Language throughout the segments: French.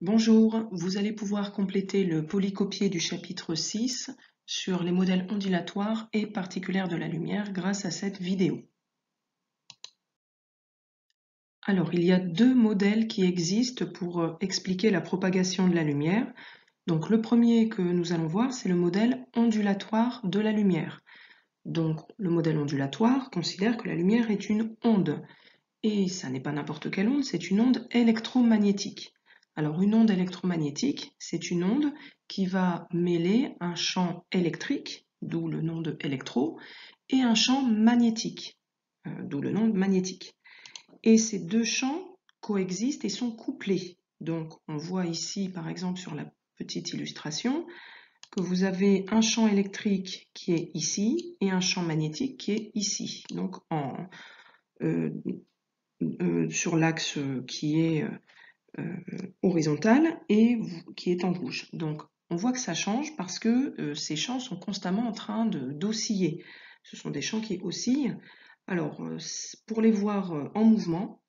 Bonjour, vous allez pouvoir compléter le polycopié du chapitre 6 sur les modèles ondulatoires et particulaires de la lumière grâce à cette vidéo. Alors, il y a deux modèles qui existent pour expliquer la propagation de la lumière. Donc, le premier que nous allons voir, c'est le modèle ondulatoire de la lumière. Donc, le modèle ondulatoire considère que la lumière est une onde. Et ça n'est pas n'importe quelle onde, c'est une onde électromagnétique. Alors une onde électromagnétique, c'est une onde qui va mêler un champ électrique, d'où le nom de électro, et un champ magnétique, d'où le nom de magnétique. Et ces deux champs coexistent et sont couplés. Donc on voit ici par exemple sur la petite illustration que vous avez un champ électrique qui est ici et un champ magnétique qui est ici. Donc sur l'axe qui est horizontal et qui est en rouge. Donc on voit que ça change parce que ces champs sont constamment en train d'osciller. Ce sont des champs qui oscillent. Alors pour les voir en mouvement,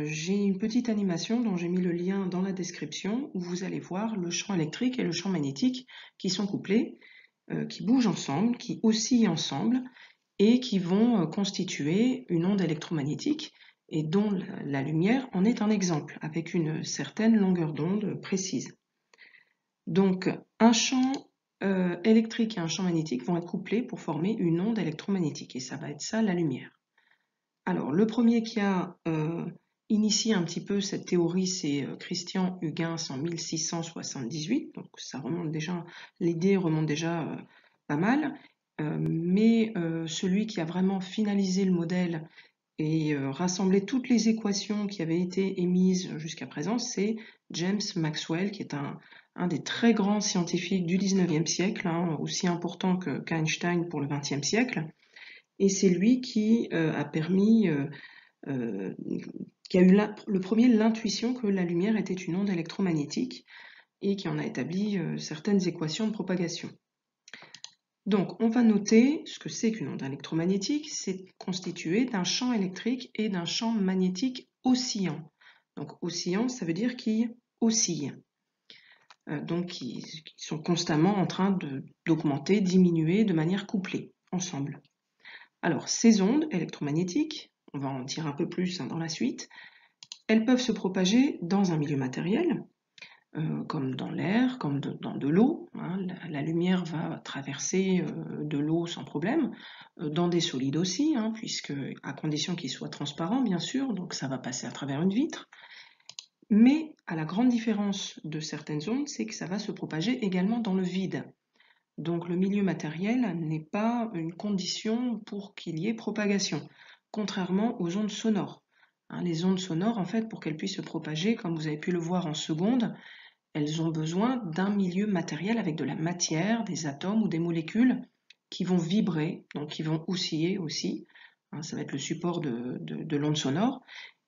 j'ai une petite animation dont j'ai mis le lien dans la description où vous allez voir le champ électrique et le champ magnétique qui sont couplés, qui bougent ensemble, qui oscillent ensemble et qui vont constituer une onde électromagnétique et dont la lumière en est un exemple, avec une certaine longueur d'onde précise. Donc un champ électrique et un champ magnétique vont être couplés pour former une onde électromagnétique, et ça va être ça la lumière. Alors le premier qui a initié un petit peu cette théorie, c'est Christian Huygens en 1678, donc ça remonte déjà, l'idée remonte déjà pas mal, mais celui qui a vraiment finalisé le modèle et rassemblé toutes les équations qui avaient été émises jusqu'à présent, c'est James Maxwell, qui est un des très grands scientifiques du 19e siècle, hein, aussi important qu'Einstein pour le 20e siècle. Et c'est lui qui a permis, qui a eu le premier l'intuition que la lumière était une onde électromagnétique et qui en a établi certaines équations de propagation. Donc, on va noter ce que c'est qu'une onde électromagnétique. C'est constitué d'un champ électrique et d'un champ magnétique oscillant. Donc, oscillant, ça veut dire qu'ils oscillent. Donc, ils sont constamment en train d'augmenter, diminuer de manière couplée, ensemble. Alors, ces ondes électromagnétiques, on va en dire un peu plus dans la suite, elles peuvent se propager dans un milieu matériel, comme dans l'air, comme dans de l'eau. Hein. La lumière va traverser de l'eau sans problème, dans des solides aussi, hein, puisque à condition qu'ils soient transparents, bien sûr, donc ça va passer à travers une vitre. Mais à la grande différence de certaines ondes, c'est que ça va se propager également dans le vide. Donc le milieu matériel n'est pas une condition pour qu'il y ait propagation, contrairement aux ondes sonores. Hein, les ondes sonores, en fait, pour qu'elles puissent se propager, comme vous avez pu le voir en secondes, elles ont besoin d'un milieu matériel avec de la matière, des atomes ou des molécules qui vont vibrer, donc qui vont osciller aussi. Hein, ça va être le support de l'onde sonore.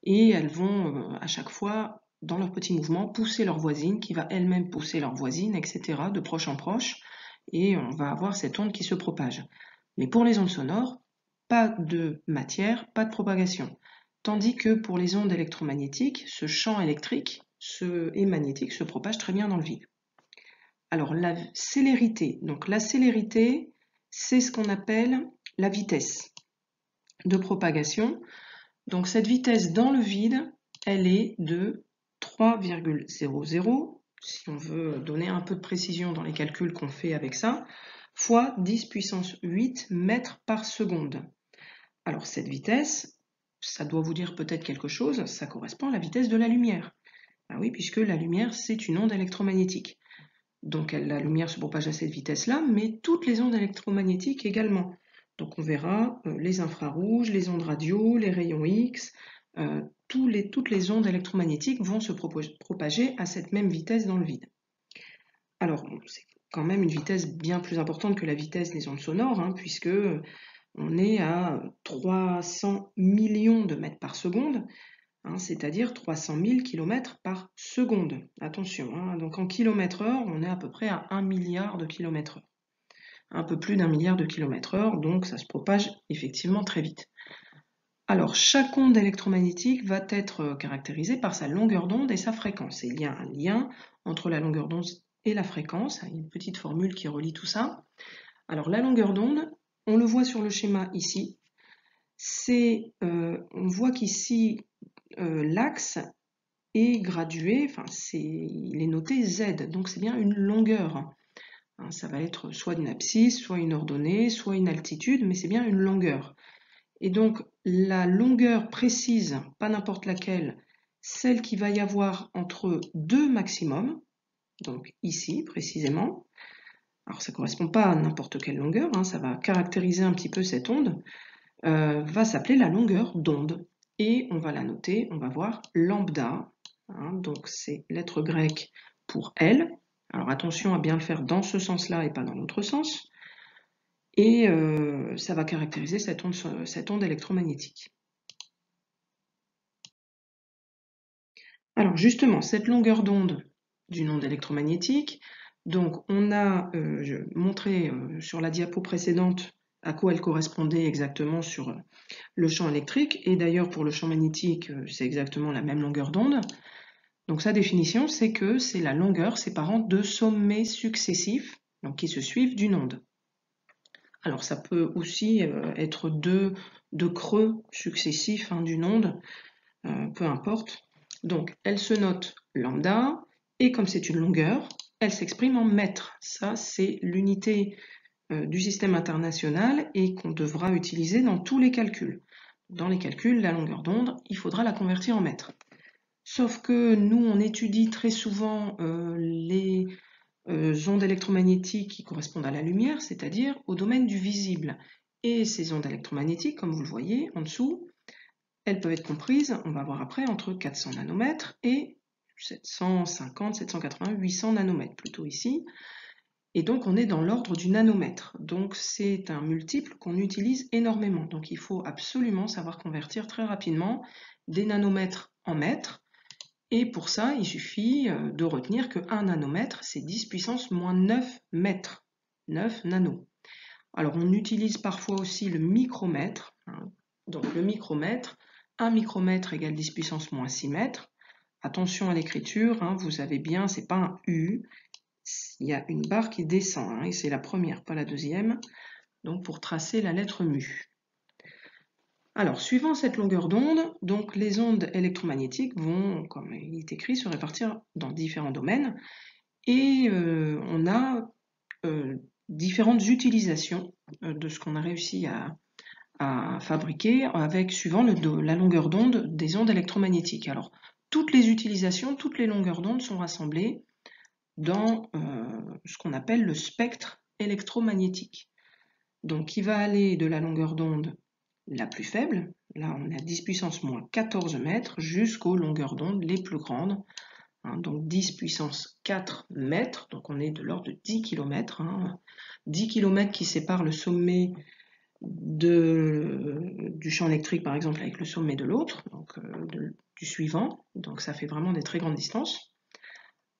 Et elles vont à chaque fois, dans leur petit mouvement, pousser leur voisine, qui va elle-même pousser leur voisine, etc., de proche en proche. Et on va avoir cette onde qui se propage. Mais pour les ondes sonores, pas de matière, pas de propagation. Tandis que pour les ondes électromagnétiques, ce champ électrique et magnétique se propage très bien dans le vide. Alors la célérité, donc la célérité, c'est ce qu'on appelle la vitesse de propagation. Donc cette vitesse dans le vide, elle est de 3,00, si on veut donner un peu de précision dans les calculs qu'on fait avec ça, fois 10 puissance 8 mètres par seconde. Alors cette vitesse, ça doit vous dire peut-être quelque chose, ça correspond à la vitesse de la lumière. Ah oui, puisque la lumière, c'est une onde électromagnétique. Donc la lumière se propage à cette vitesse-là, mais toutes les ondes électromagnétiques également. Donc on verra les infrarouges, les ondes radio, les rayons X, toutes les ondes électromagnétiques vont se propager à cette même vitesse dans le vide. Alors c'est quand même une vitesse bien plus importante que la vitesse des ondes sonores, hein, puisque on est à 300 millions de mètres par seconde, hein, c'est-à-dire 300 000 km par seconde. Attention, hein, donc en km/h, on est à peu près à 1 milliard de km/h. Un peu plus d'1 milliard de km/h, donc ça se propage effectivement très vite. Alors, chaque onde électromagnétique va être caractérisée par sa longueur d'onde et sa fréquence. Et il y a un lien entre la longueur d'onde et la fréquence. Il y a une petite formule qui relie tout ça. Alors, la longueur d'onde, on le voit sur le schéma ici. On voit qu'ici, l'axe est gradué, enfin, il est noté Z, donc c'est bien une longueur. Hein, ça va être soit une abscisse, soit une ordonnée, soit une altitude, mais c'est bien une longueur. Et donc, la longueur précise, pas n'importe laquelle, celle qu'il va y avoir entre deux maximums, donc ici précisément. Alors, ça ne correspond pas à n'importe quelle longueur, hein, ça va caractériser un petit peu cette onde, va s'appeler la longueur d'onde. Et on va la noter, on va voir lambda, hein, donc c'est lettre grecque pour L. Alors attention à bien le faire dans ce sens-là et pas dans l'autre sens. Et ça va caractériser cette onde électromagnétique. Alors justement, cette longueur d'onde d'une onde électromagnétique, donc on a montré sur la diapo précédente à quoi elle correspondait exactement sur le champ électrique, et d'ailleurs pour le champ magnétique, c'est exactement la même longueur d'onde. Donc sa définition, c'est que c'est la longueur séparant deux sommets successifs, donc qui se suivent d'une onde. Alors ça peut aussi être deux creux successifs d'une onde, peu importe. Donc elle se note lambda, et comme c'est une longueur, elle s'exprime en mètres. Ça, c'est l'unité du système international et qu'on devra utiliser dans tous les calculs. Dans les calculs, la longueur d'onde, il faudra la convertir en mètres. Sauf que nous, on étudie très souvent les ondes électromagnétiques qui correspondent à la lumière, c'est-à-dire au domaine du visible. Et ces ondes électromagnétiques, comme vous le voyez en dessous, elles peuvent être comprises, on va voir après, entre 400 nanomètres et 750, 780, 800 nanomètres plutôt ici. Et donc on est dans l'ordre du nanomètre. Donc c'est un multiple qu'on utilise énormément. Donc il faut absolument savoir convertir très rapidement des nanomètres en mètres. Et pour ça, il suffit de retenir que 1 nanomètre, c'est 10 puissance moins 9 mètres. 9 nanos. Alors on utilise parfois aussi le micromètre. Hein. Donc le micromètre, 1 micromètre égale 10 puissance moins 6 mètres. Attention à l'écriture, hein, vous avez bien, c'est pas un U, il y a une barre qui descend, hein, et c'est la première, pas la deuxième, donc pour tracer la lettre mu. Alors, suivant cette longueur d'onde, donc les ondes électromagnétiques vont, comme il est écrit, se répartir dans différents domaines, et on a différentes utilisations de ce qu'on a réussi à fabriquer avec suivant la longueur d'onde des ondes électromagnétiques. Alors, toutes les utilisations, toutes les longueurs d'onde sont rassemblées dans ce qu'on appelle le spectre électromagnétique. Donc, qui va aller de la longueur d'onde la plus faible, là on est à 10 puissance moins 14 mètres, jusqu'aux longueurs d'onde les plus grandes, hein, donc 10 puissance 4 mètres, donc on est de l'ordre de 10 km, hein, 10 km qui séparent le sommet du champ électrique par exemple avec le sommet de l'autre, donc du suivant, donc ça fait vraiment des très grandes distances.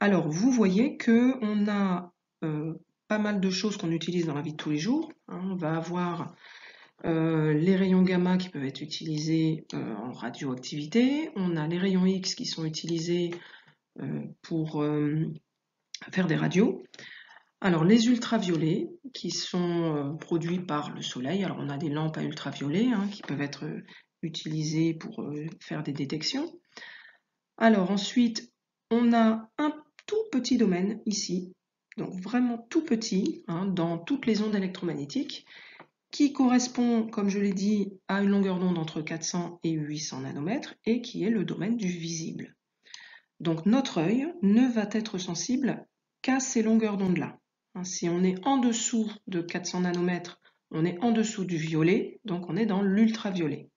Alors vous voyez qu'on a pas mal de choses qu'on utilise dans la vie de tous les jours, hein. On va avoir les rayons gamma qui peuvent être utilisés en radioactivité, on a les rayons X qui sont utilisés pour faire des radios. Alors les ultraviolets qui sont produits par le soleil, alors on a des lampes à ultraviolets hein, qui peuvent être utilisées pour faire des détections. Alors ensuite, on a un tout petit domaine ici, donc vraiment tout petit, hein, dans toutes les ondes électromagnétiques, qui correspond, comme je l'ai dit, à une longueur d'onde entre 400 et 800 nanomètres, et qui est le domaine du visible. Donc notre œil ne va être sensible qu'à ces longueurs d'onde-là. Si on est en dessous de 400 nanomètres, on est en dessous du violet, donc on est dans l'ultraviolet.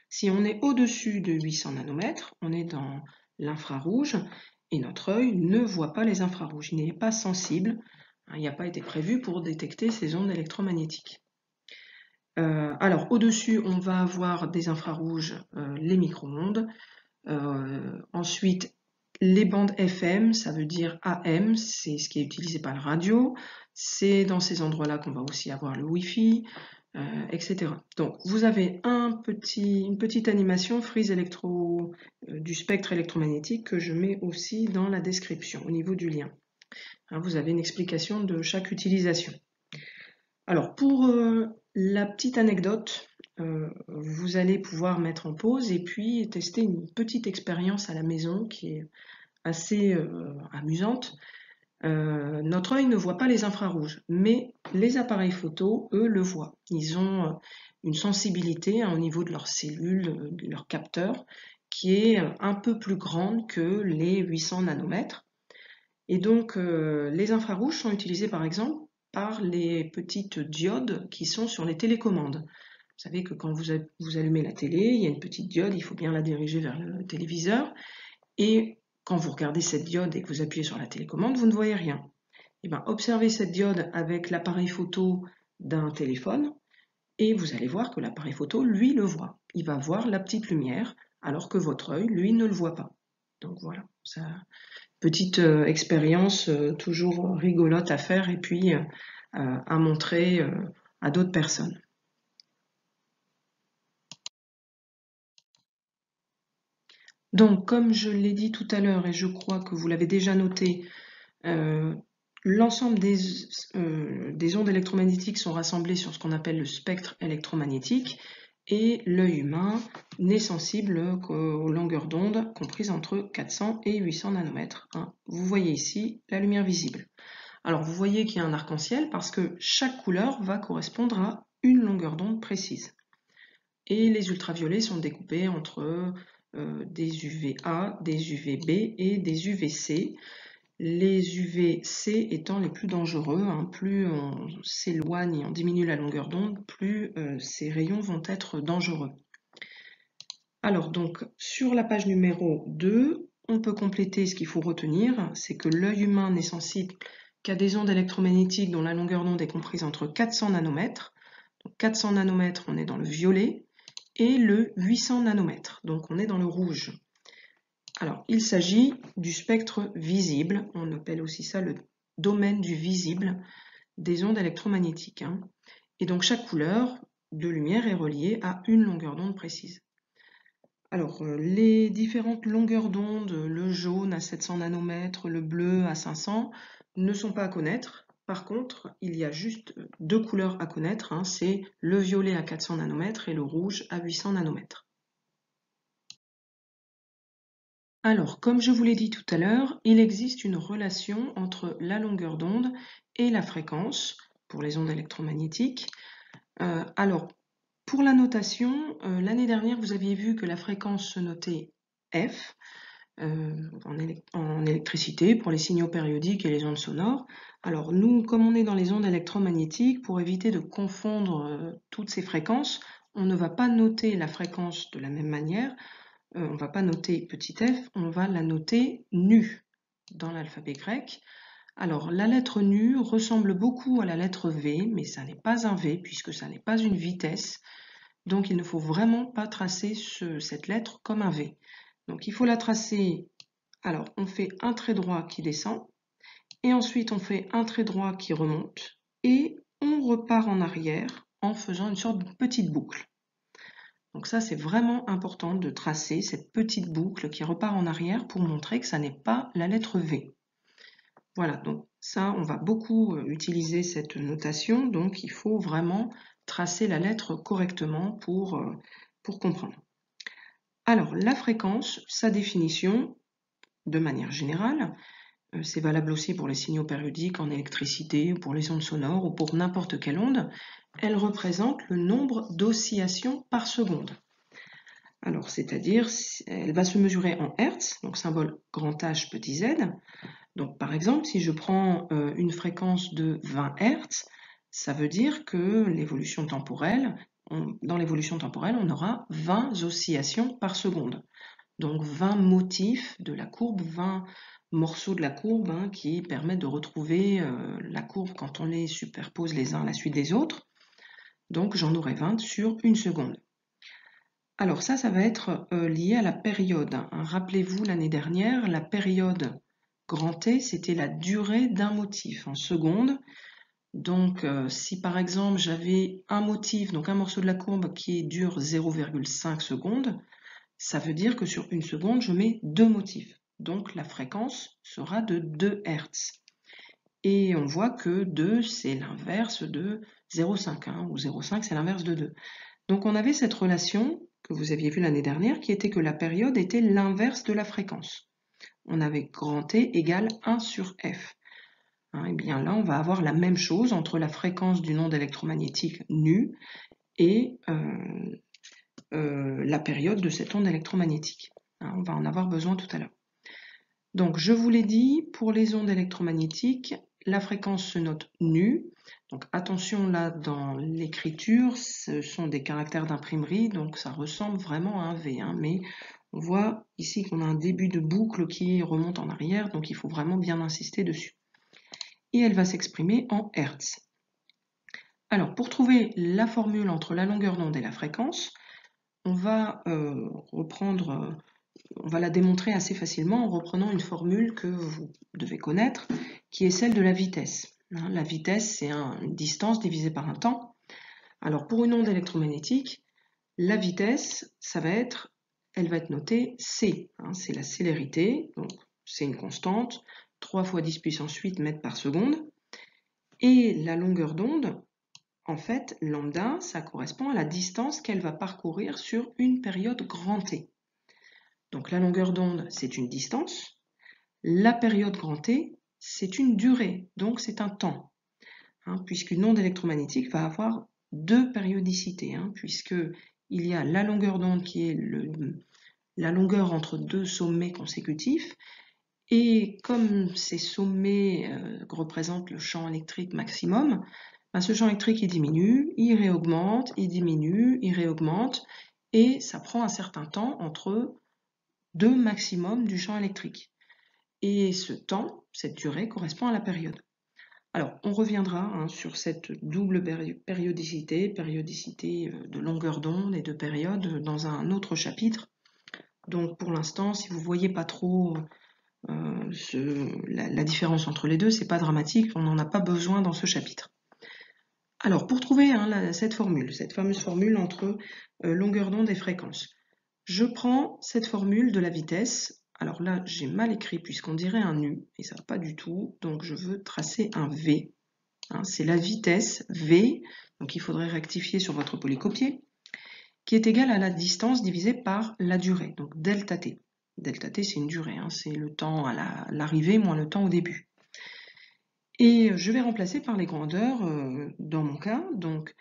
Si on est au-dessus de 800 nanomètres, on est dans l'infrarouge, et notre œil ne voit pas les infrarouges, il n'est pas sensible, il n'a pas été prévu pour détecter ces ondes électromagnétiques. Alors au-dessus, on va avoir des infrarouges, les micro-ondes, ensuite les bandes FM, ça veut dire AM, c'est ce qui est utilisé par la radio, c'est dans ces endroits-là qu'on va aussi avoir le Wi-Fi, etc. Donc vous avez une petite animation frise du spectre électromagnétique que je mets aussi dans la description au niveau du lien. Hein, vous avez une explication de chaque utilisation. Alors pour la petite anecdote, vous allez pouvoir mettre en pause et puis tester une petite expérience à la maison qui est assez amusante. Notre œil ne voit pas les infrarouges, mais les appareils photo, eux, le voient. Ils ont une sensibilité au niveau de leurs cellules, de leurs capteurs, qui est un peu plus grande que les 800 nanomètres. Et donc, les infrarouges sont utilisés par exemple par les petites diodes qui sont sur les télécommandes. Vous savez que quand vous allumez la télé, il y a une petite diode, il faut bien la diriger vers le téléviseur. Et quand vous regardez cette diode et que vous appuyez sur la télécommande, vous ne voyez rien. Et bien, observez cette diode avec l'appareil photo d'un téléphone et vous allez voir que l'appareil photo, lui, le voit. Il va voir la petite lumière alors que votre œil, lui, ne le voit pas. Donc voilà, ça, petite expérience toujours rigolote à faire et puis à montrer à d'autres personnes. Donc, comme je l'ai dit tout à l'heure, et je crois que vous l'avez déjà noté, l'ensemble des ondes électromagnétiques sont rassemblées sur ce qu'on appelle le spectre électromagnétique et l'œil humain n'est sensible qu'aux longueurs d'onde comprises entre 400 et 800 nanomètres. Hein. Vous voyez ici la lumière visible. Alors vous voyez qu'il y a un arc-en-ciel parce que chaque couleur va correspondre à une longueur d'onde précise. Et les ultraviolets sont découpés entre des UVA, des UVB et des UVC. Les UVC étant les plus dangereux, hein, plus on s'éloigne et on diminue la longueur d'onde, plus ces rayons vont être dangereux. Alors donc, sur la page numéro 2, on peut compléter ce qu'il faut retenir, c'est que l'œil humain n'est sensible qu'à des ondes électromagnétiques dont la longueur d'onde est comprise entre 400 nanomètres. Donc 400 nanomètres, on est dans le violet, et le 800 nanomètres, donc on est dans le rouge. Alors, il s'agit du spectre visible, on appelle aussi ça le domaine du visible des ondes électromagnétiques. Hein. Et donc, chaque couleur de lumière est reliée à une longueur d'onde précise. Alors, les différentes longueurs d'onde, le jaune à 700 nanomètres, le bleu à 500, ne sont pas à connaître. Par contre, il y a juste deux couleurs à connaître, hein, c'est le violet à 400 nanomètres et le rouge à 800 nanomètres. Alors, comme je vous l'ai dit tout à l'heure, il existe une relation entre la longueur d'onde et la fréquence pour les ondes électromagnétiques. Alors, pour la notation, l'année dernière, vous aviez vu que la fréquence se notait F en électricité pour les signaux périodiques et les ondes sonores. Alors, nous, comme on est dans les ondes électromagnétiques, pour éviter de confondre toutes ces fréquences, on ne va pas noter la fréquence de la même manière. On ne va pas noter petit f, on va la noter nu dans l'alphabet grec. Alors la lettre nu ressemble beaucoup à la lettre V, mais ça n'est pas un V puisque ça n'est pas une vitesse. Donc il ne faut vraiment pas tracer cette lettre comme un V. Donc il faut la tracer, alors on fait un trait droit qui descend, et ensuite on fait un trait droit qui remonte, et on repart en arrière en faisant une sorte de petite boucle. Donc ça, c'est vraiment important de tracer cette petite boucle qui repart en arrière pour montrer que ça n'est pas la lettre V. Voilà, donc ça, on va beaucoup utiliser cette notation, donc il faut vraiment tracer la lettre correctement pour comprendre. Alors, la fréquence, sa définition, de manière générale, c'est valable aussi pour les signaux périodiques en électricité, ou pour les ondes sonores, ou pour n'importe quelle onde, elle représente le nombre d'oscillations par seconde. Alors, c'est-à-dire, elle va se mesurer en Hertz, donc symbole grand H petit z. Donc, par exemple, si je prends une fréquence de 20 Hertz, ça veut dire que l'évolution temporelle, dans l'évolution temporelle, on aura 20 oscillations par seconde. Donc, 20 motifs de la courbe, 20 morceaux de la courbe hein, qui permettent de retrouver la courbe quand on les superpose les uns à la suite des autres. Donc, j'en aurai 20 sur une seconde. Alors ça va être lié à la période. Hein. Rappelez-vous, l'année dernière, la période grand T, c'était la durée d'un motif en secondes. Donc, si par exemple j'avais un motif, donc un morceau de la courbe qui dure 0,5 secondes, ça veut dire que sur une seconde, je mets 2 motifs. Donc la fréquence sera de 2 Hz. Et on voit que 2, c'est l'inverse de 0,5, hein, ou 0,5, c'est l'inverse de 2. Donc on avait cette relation que vous aviez vue l'année dernière, qui était que la période était l'inverse de la fréquence. On avait grand T égale 1 sur F. Hein, et bien là, on va avoir la même chose entre la fréquence d'une onde électromagnétique nue et la période de cette onde électromagnétique. Hein, on va en avoir besoin tout à l'heure. Donc, je vous l'ai dit, pour les ondes électromagnétiques, la fréquence se note nue. Donc, attention là, dans l'écriture, ce sont des caractères d'imprimerie, donc ça ressemble vraiment à un V. Hein, mais on voit ici qu'on a un début de boucle qui remonte en arrière, donc il faut vraiment bien insister dessus. Et elle va s'exprimer en Hertz. Alors, pour trouver la formule entre la longueur d'onde et la fréquence, on va on va la démontrer assez facilement en reprenant une formule que vous devez connaître, qui est celle de la vitesse. La vitesse, c'est une distance divisée par un temps. Alors, pour une onde électromagnétique, la vitesse, elle va être notée C. C'est la célérité, donc c'est une constante, 3 fois 10 puissance 8 mètres par seconde. Et la longueur d'onde, en fait, lambda, ça correspond à la distance qu'elle va parcourir sur une période grand T. Donc la longueur d'onde, c'est une distance. La période grand T, c'est une durée, donc c'est un temps. Puisqu'une onde électromagnétique va avoir deux périodicités, puisqu'il y a la longueur d'onde qui est la longueur entre deux sommets consécutifs. Et comme ces sommets représentent le champ électrique maximum, ce champ électrique il diminue, il réaugmente, il diminue, il réaugmente, et ça prend un certain temps entre deux maximums du champ électrique. Et ce temps, cette durée, correspond à la période. Alors, on reviendra sur cette double périodicité de longueur d'onde et de période dans un autre chapitre. Donc pour l'instant, si vous ne voyez pas trop la différence entre les deux, c'est pas dramatique, on n'en a pas besoin dans ce chapitre. Alors pour trouver cette fameuse formule entre longueur d'onde et fréquence, je prends cette formule de la vitesse. Alors là, j'ai mal écrit puisqu'on dirait un U, et ça va pas du tout, donc je veux tracer un V. C'est la vitesse V, donc il faudrait rectifier sur votre polycopier, qui est égale à la distance divisée par la durée, donc delta T. Delta T, c'est une durée, c'est le temps à l'arrivée moins le temps au début. Et je vais remplacer par les grandeurs dans mon cas. Donc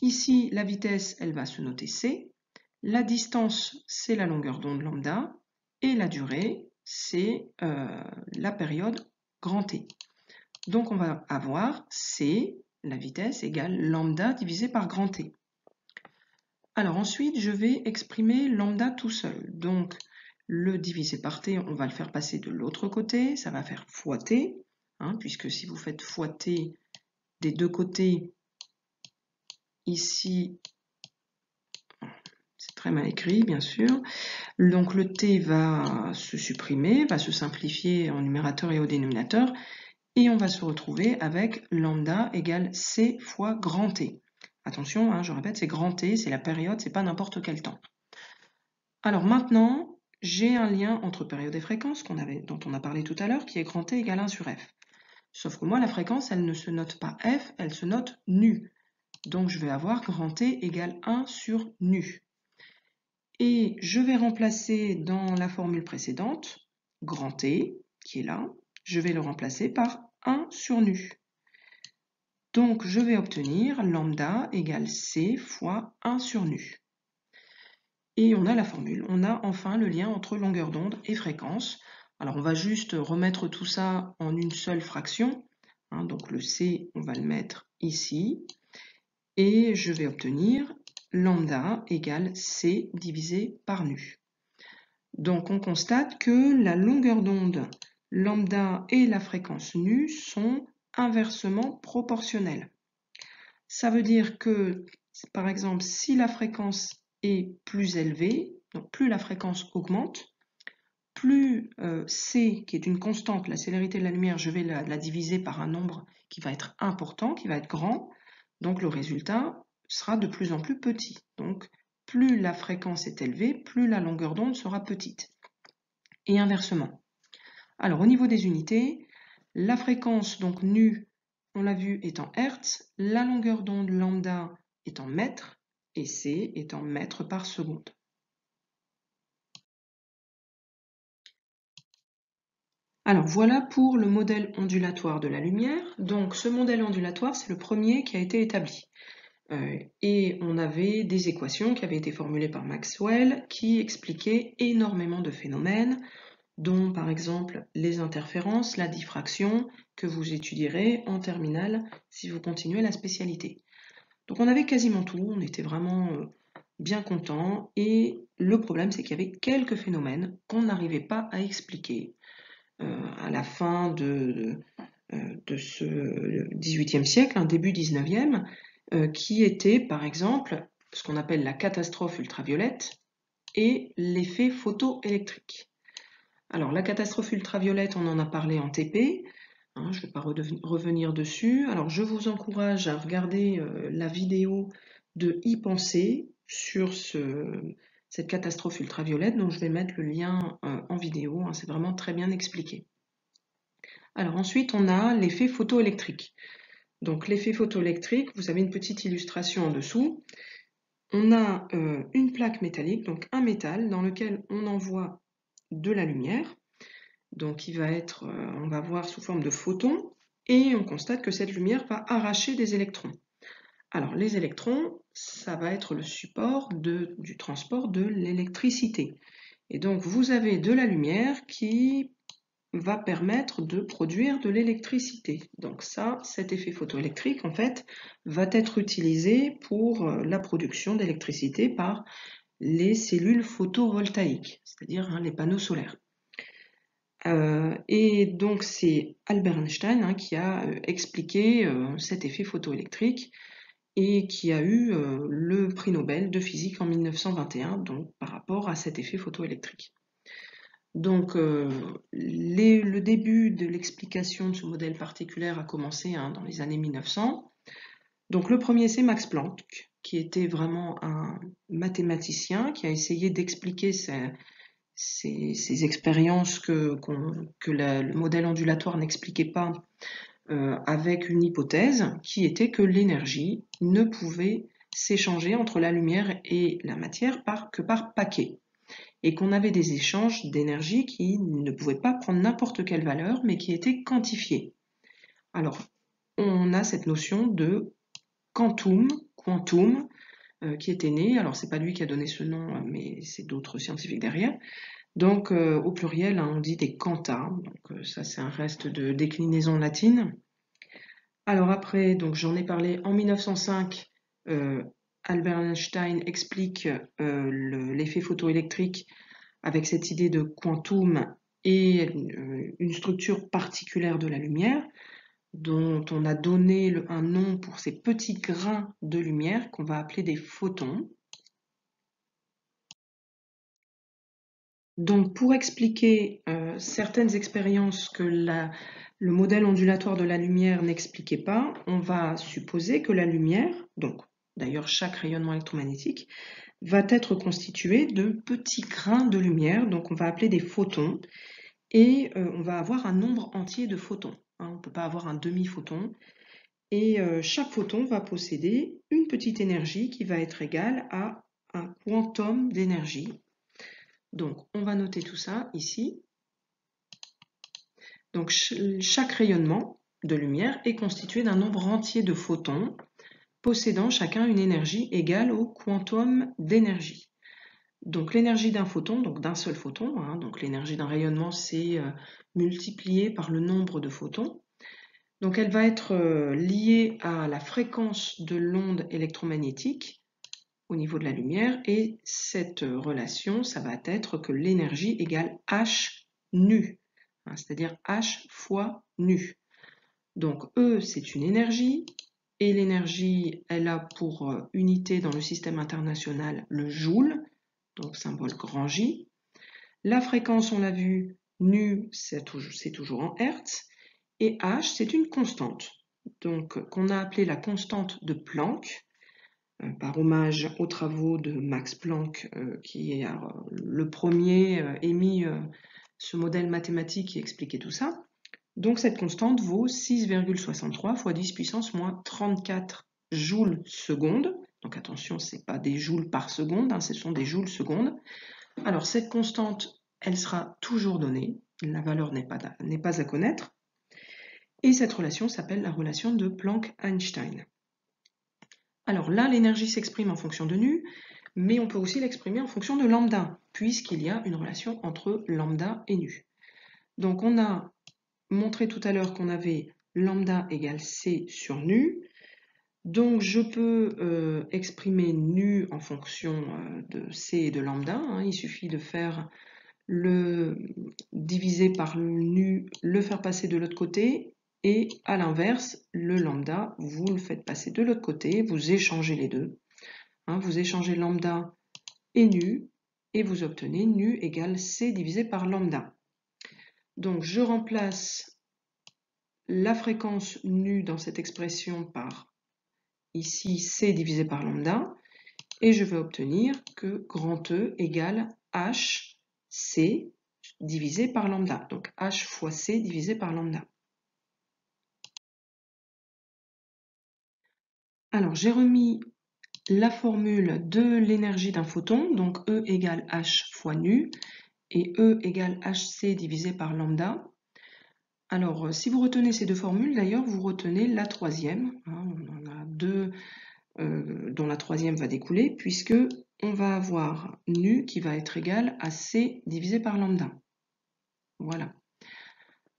ici, la vitesse, elle va se noter C. La distance, c'est la longueur d'onde lambda. Et la durée, c'est la période grand T. Donc on va avoir C, la vitesse, égale lambda divisé par grand T. Alors ensuite, je vais exprimer lambda tout seul. Donc le divisé par T, on va le faire passer de l'autre côté. Ça va faire fois T, puisque si vous faites fois T des deux côtés, ici, c'est très mal écrit bien sûr, donc le T va se supprimer, va se simplifier en numérateur et au dénominateur, et on va se retrouver avec lambda égale C fois grand T. Attention, je répète, c'est grand T, c'est la période, c'est pas n'importe quel temps. Alors maintenant, j'ai un lien entre période et fréquence dont on a parlé tout à l'heure, qui est grand T égale 1 sur F. Sauf que moi, la fréquence, elle ne se note pas F, elle se note nu. Donc je vais avoir grand T égale 1 sur nu. Et je vais remplacer dans la formule précédente, grand T, qui est là, je vais le remplacer par 1 sur nu. Donc je vais obtenir lambda égale C fois 1 sur nu. Et on a la formule, on a enfin le lien entre longueur d'onde et fréquence. Alors on va juste remettre tout ça en une seule fraction. Donc le C, on va le mettre ici. Et je vais obtenir lambda égale C divisé par nu. Donc on constate que la longueur d'onde lambda et la fréquence nu sont inversement proportionnelles. Ça veut dire que, par exemple, si la fréquence est plus élevée, donc plus la fréquence augmente, plus c, qui est une constante, la célérité de la lumière, je vais la diviser par un nombre qui va être important, qui va être grand, donc le résultat sera de plus en plus petit. Donc plus la fréquence est élevée, plus la longueur d'onde sera petite. Et inversement. Alors au niveau des unités, la fréquence, donc nu, on l'a vu, est en Hertz, la longueur d'onde lambda est en mètres, et c est en mètres par seconde. Alors voilà pour le modèle ondulatoire de la lumière. Donc ce modèle ondulatoire, c'est le premier qui a été établi. Et on avait des équations qui avaient été formulées par Maxwell qui expliquaient énormément de phénomènes, dont par exemple les interférences, la diffraction, que vous étudierez en terminale si vous continuez la spécialité. Donc on avait quasiment tout, on était vraiment bien content, et le problème c'est qu'il y avait quelques phénomènes qu'on n'arrivait pas à expliquer à la fin de ce XVIIIe siècle, début XIXe, qui étaient par exemple ce qu'on appelle la catastrophe ultraviolette et l'effet photoélectrique. Alors la catastrophe ultraviolette, on en a parlé en TP, hein, je ne vais pas revenir dessus. Alors je vous encourage à regarder la vidéo de Y penser sur cette catastrophe ultraviolette, donc je vais mettre le lien en vidéo, hein, c'est vraiment très bien expliqué. Alors ensuite, on a l'effet photoélectrique. Donc l'effet photoélectrique, vous avez une petite illustration en dessous. On a une plaque métallique, donc un métal, dans lequel on envoie de la lumière. Donc il va être, on va voir sous forme de photons, et on constate que cette lumière va arracher des électrons. Alors les électrons, ça va être le support du transport de l'électricité. Et donc vous avez de la lumière qui va permettre de produire de l'électricité. Donc ça, cet effet photoélectrique, en fait, va être utilisé pour la production d'électricité par les cellules photovoltaïques, c'est-à-dire les panneaux solaires. Et donc c'est Albert Einstein qui a expliqué cet effet photoélectrique et qui a eu le prix Nobel de physique en 1921, donc par rapport à cet effet photoélectrique. Donc le début de l'explication de ce modèle particulier a commencé dans les années 1900. Donc le premier, c'est Max Planck, qui était vraiment un mathématicien qui a essayé d'expliquer ces expériences que le modèle ondulatoire n'expliquait pas avec une hypothèse qui était que l'énergie ne pouvait s'échanger entre la lumière et la matière que par paquets, et qu'on avait des échanges d'énergie qui ne pouvaient pas prendre n'importe quelle valeur, mais qui étaient quantifiés. Alors, on a cette notion de quantum, qui était né. Alors, c'est pas lui qui a donné ce nom, mais c'est d'autres scientifiques derrière. Donc, au pluriel, on dit des quanta. Donc, ça, c'est un reste de déclinaison latine. Alors après, donc j'en ai parlé en 1905. Albert Einstein explique l'effet photoélectrique avec cette idée de quantum et une structure particulière de la lumière, dont on a donné un nom pour ces petits grains de lumière qu'on va appeler des photons. Donc pour expliquer certaines expériences que le modèle ondulatoire de la lumière n'expliquait pas, on va supposer que la lumière, donc d'ailleurs chaque rayonnement électromagnétique, va être constitué de petits grains de lumière, donc on va appeler des photons, et on va avoir un nombre entier de photons. On ne peut pas avoir un demi-photon, et chaque photon va posséder une petite énergie qui va être égale à un quantum d'énergie. Donc on va noter tout ça ici. Donc chaque rayonnement de lumière est constitué d'un nombre entier de photons possédant chacun une énergie égale au quantum d'énergie. Donc l'énergie d'un photon, donc d'un seul photon, donc l'énergie d'un rayonnement, c'est multiplié par le nombre de photons. Donc elle va être liée à la fréquence de l'onde électromagnétique au niveau de la lumière, et cette relation, ça va être que l'énergie égale H nu, c'est-à-dire H fois nu. Donc E, c'est une énergie, et l'énergie, elle a pour unité dans le système international le joule, donc symbole grand J. La fréquence, on l'a vu, nu, c'est toujours en Hertz, et H, c'est une constante, donc qu'on a appelée la constante de Planck, par hommage aux travaux de Max Planck, qui est le premier émis ce modèle mathématique qui expliquait tout ça. Donc cette constante vaut 6,63 fois 10 puissance moins 34 joules seconde. Donc attention, ce n'est pas des joules par seconde, hein, ce sont des joules seconde. Alors cette constante, elle sera toujours donnée, la valeur n'est pas à connaître. Et cette relation s'appelle la relation de Planck-Einstein. Alors là, l'énergie s'exprime en fonction de nu, mais on peut aussi l'exprimer en fonction de lambda, puisqu'il y a une relation entre lambda et nu. Donc on a montré tout à l'heure qu'on avait lambda égale C sur nu. Donc je peux exprimer nu en fonction de C et de lambda. Hein. Il suffit de faire le diviser par le nu, le faire passer de l'autre côté. Et à l'inverse, le lambda, vous le faites passer de l'autre côté, vous échangez les deux. Hein, vous échangez lambda et nu, et vous obtenez nu égale C divisé par lambda. Donc je remplace la fréquence nu dans cette expression par ici C divisé par lambda, et je vais obtenir que grand E égale HC divisé par lambda. Donc H fois C divisé par lambda. Alors j'ai remis la formule de l'énergie d'un photon, donc E égale H fois nu, et E égale HC divisé par lambda. Alors, si vous retenez ces deux formules, d'ailleurs, vous retenez la troisième. Hein, on en a deux dont la troisième va découler, puisque on va avoir nu qui va être égal à C divisé par lambda. Voilà.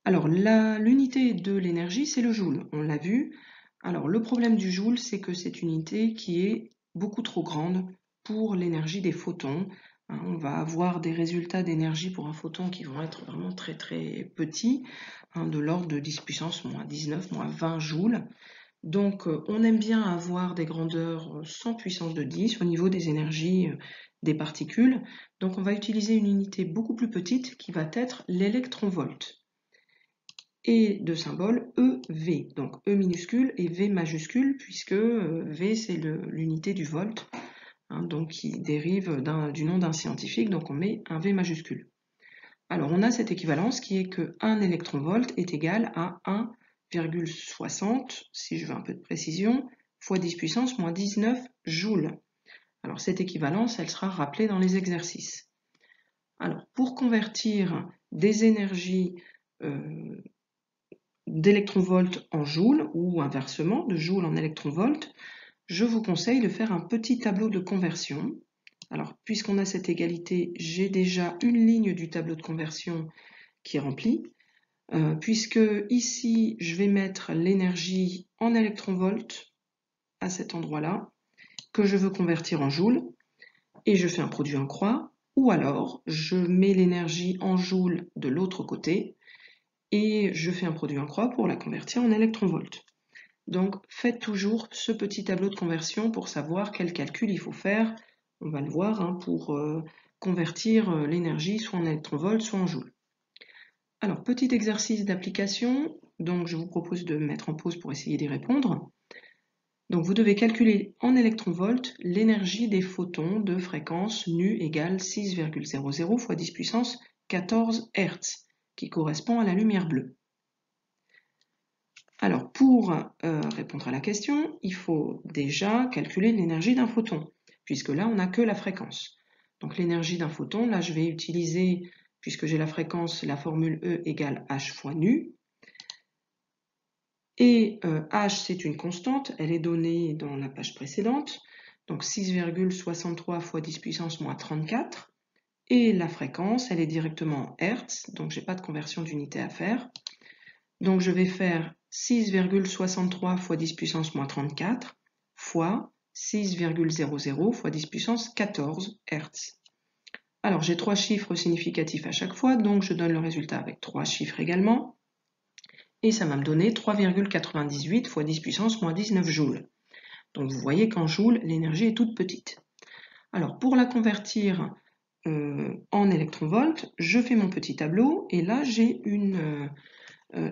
Alors, l'unité de l'énergie, c'est le joule, on l'a vu. Alors, le problème du joule, c'est que c'est une unité qui est beaucoup trop grande pour l'énergie des photons. Hein, on va avoir des résultats d'énergie pour un photon qui vont être vraiment très très petits, hein, de l'ordre de 10 puissance moins 19, moins 20 joules. Donc, on aime bien avoir des grandeurs sans puissance de 10 au niveau des énergies des particules. Donc, on va utiliser une unité beaucoup plus petite qui va être l'électronvolt. Et de symbole EV, donc E minuscule et V majuscule, puisque V c'est l'unité du volt, hein, donc qui dérive du nom d'un scientifique, donc on met un V majuscule. Alors on a cette équivalence qui est que 1 électronvolt est égal à 1,60, si je veux un peu de précision, fois 10 puissance moins 19 joules. Alors cette équivalence, elle sera rappelée dans les exercices. Alors pour convertir des énergies d'électronvolts en joules, ou inversement, de joules en électronvolts, je vous conseille de faire un petit tableau de conversion. Alors, puisqu'on a cette égalité, j'ai déjà une ligne du tableau de conversion qui est remplie, puisque ici, je vais mettre l'énergie en électronvolts à cet endroit-là, que je veux convertir en joules, et je fais un produit en croix, ou alors je mets l'énergie en joules de l'autre côté, et je fais un produit en croix pour la convertir en électronvolts. Donc faites toujours ce petit tableau de conversion pour savoir quel calcul il faut faire, on va le voir, hein, pour convertir l'énergie soit en électronvolts, soit en joules. Alors petit exercice d'application, donc je vous propose de me mettre en pause pour essayer d'y répondre. Donc vous devez calculer en électronvolts l'énergie des photons de fréquence nu égale 6,00 fois 10 puissance 14 Hz, qui correspond à la lumière bleue. Alors, pour répondre à la question, il faut déjà calculer l'énergie d'un photon, puisque là, on n'a que la fréquence. Donc, l'énergie d'un photon, là, je vais utiliser, puisque j'ai la fréquence, la formule E égale H fois nu. Et H, c'est une constante, elle est donnée dans la page précédente, donc 6,63 fois 10 puissance moins 34. Et la fréquence, elle est directement en Hertz, donc je n'ai pas de conversion d'unité à faire. Donc je vais faire 6,63 fois 10 puissance moins 34 fois 6,00 fois 10 puissance 14 Hz. Alors j'ai trois chiffres significatifs à chaque fois, donc je donne le résultat avec trois chiffres également. Et ça va me donner 3,98 fois 10 puissance moins 19 joules. Donc vous voyez qu'en joules, l'énergie est toute petite. Alors pour la convertir en électronvolts, je fais mon petit tableau et là j'ai une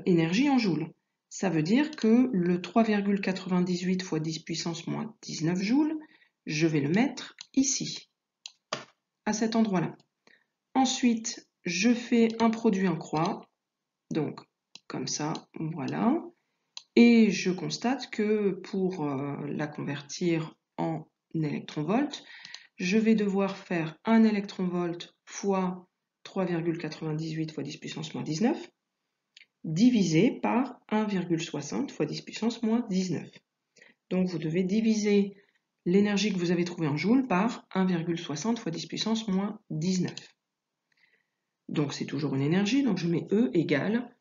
énergie en joules. Ça veut dire que le 3,98 fois 10 puissance moins 19 joules, je vais le mettre ici, à cet endroit-là. Ensuite, je fais un produit en croix, donc comme ça, voilà. Et je constate que pour la convertir en électronvolts, je vais devoir faire 1 électronvolt fois 3,98 fois 10 puissance moins 19, divisé par 1,60 fois 10 puissance moins 19. Donc vous devez diviser l'énergie que vous avez trouvée en joules par 1,60 fois 10 puissance moins 19. Donc c'est toujours une énergie, donc je mets E égale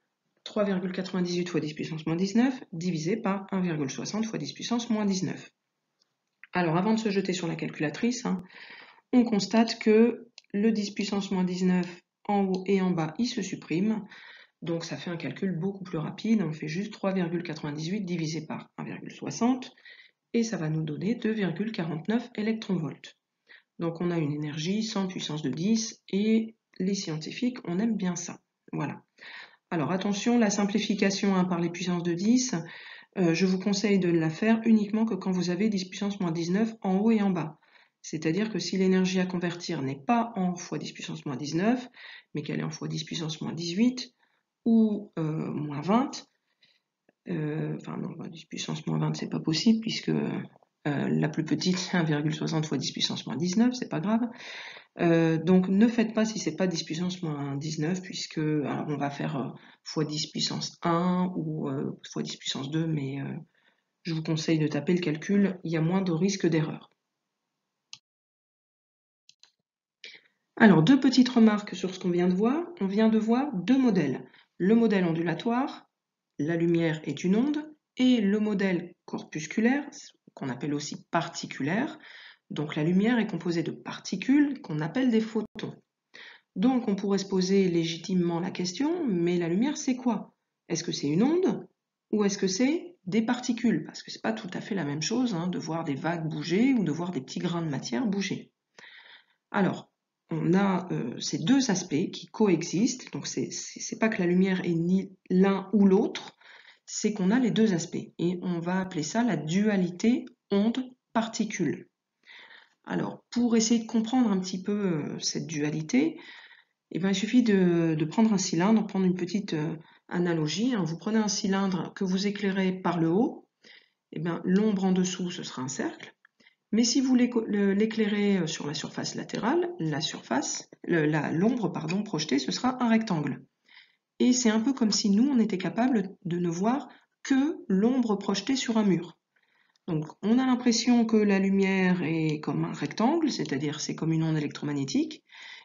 3,98 fois 10 puissance moins 19 divisé par 1,60 fois 10 puissance moins 19. Alors avant de se jeter sur la calculatrice, on constate que le 10 puissance moins 19 en haut et en bas, il se supprime. Donc ça fait un calcul beaucoup plus rapide, on fait juste 3,98 divisé par 1,60 et ça va nous donner 2,49 électronvolts. Donc on a une énergie 100 puissance de 10 et les scientifiques, on aime bien ça. Voilà. Alors attention, la simplification par les puissances de 10, je vous conseille de la faire uniquement que quand vous avez 10 puissance moins 19 en haut et en bas. C'est-à-dire que si l'énergie à convertir n'est pas en fois 10 puissance moins 19, mais qu'elle est en fois 10 puissance moins 18, ou moins 20, enfin non, 10 puissance moins 20 c'est pas possible puisque la plus petite c'est 1,60 fois 10 puissance moins 19, c'est pas grave. Donc ne faites pas si c'est pas 10 puissance moins 19 puisque alors on va faire fois 10 puissance 1 ou fois 10 puissance 2, mais je vous conseille de taper le calcul, il y a moins de risque d'erreur. Alors, deux petites remarques sur ce qu'on vient de voir. On vient de voir deux modèles. Le modèle ondulatoire, la lumière est une onde, et le modèle corpusculaire, qu'on appelle aussi particulaire. Donc la lumière est composée de particules qu'on appelle des photons. Donc on pourrait se poser légitimement la question, mais la lumière c'est quoi? Est-ce que c'est une onde ou est-ce que c'est des particules? Parce que c'est pas tout à fait la même chose de voir des vagues bouger ou de voir des petits grains de matière bouger. Alors, on a ces deux aspects qui coexistent, donc c'est pas que la lumière est ni l'un ou l'autre, c'est qu'on a les deux aspects, et on va appeler ça la dualité onde-particule. Alors, pour essayer de comprendre un petit peu cette dualité, il suffit de prendre un cylindre, de prendre une petite analogie. Vous prenez un cylindre que vous éclairez par le haut, l'ombre en dessous, ce sera un cercle. Mais si vous l'éclairez sur la surface latérale, l'ombre projetée, ce sera un rectangle. Et c'est un peu comme si nous, on était capable de ne voir que l'ombre projetée sur un mur. Donc on a l'impression que la lumière est comme un rectangle, c'est-à-dire c'est comme une onde électromagnétique.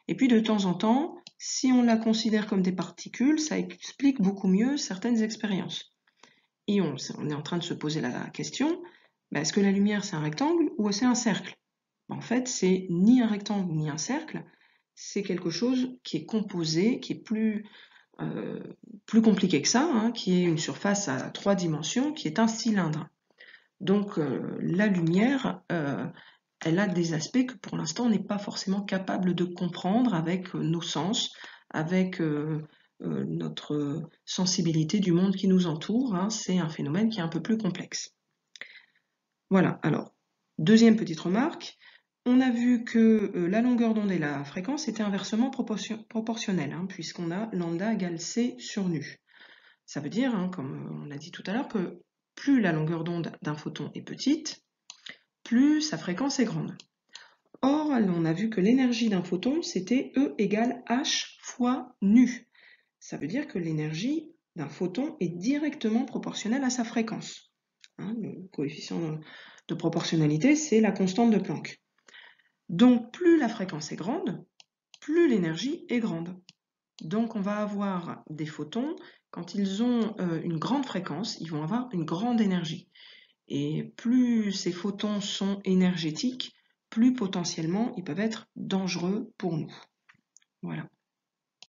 Et puis de temps en temps, si on la considère comme des particules, ça explique beaucoup mieux certaines expériences. Et on est en train de se poser la question, est-ce que la lumière c'est un rectangle ou c'est un cercle? En fait, c'est ni un rectangle ni un cercle, c'est quelque chose qui est composé, qui est plus compliqué que ça, qui est une surface à 3 dimensions, qui est un cylindre. Donc la lumière, elle a des aspects que pour l'instant on n'est pas forcément capable de comprendre avec nos sens, avec notre sensibilité du monde qui nous entoure. C'est un phénomène qui est un peu plus complexe. Voilà, alors, deuxième petite remarque, on a vu que la longueur d'onde et la fréquence étaient inversement proportionnelles, puisqu'on a lambda égale C sur nu. Ça veut dire, comme on l'a dit tout à l'heure, que plus la longueur d'onde d'un photon est petite, plus sa fréquence est grande. Or, on a vu que l'énergie d'un photon, c'était E égale H fois nu. Ça veut dire que l'énergie d'un photon est directement proportionnelle à sa fréquence. Le coefficient de proportionnalité, c'est la constante de Planck. Donc, plus la fréquence est grande, plus l'énergie est grande. Donc, on va avoir des photons, quand ils ont une grande fréquence, ils vont avoir une grande énergie. Et plus ces photons sont énergétiques, plus potentiellement ils peuvent être dangereux pour nous. Voilà.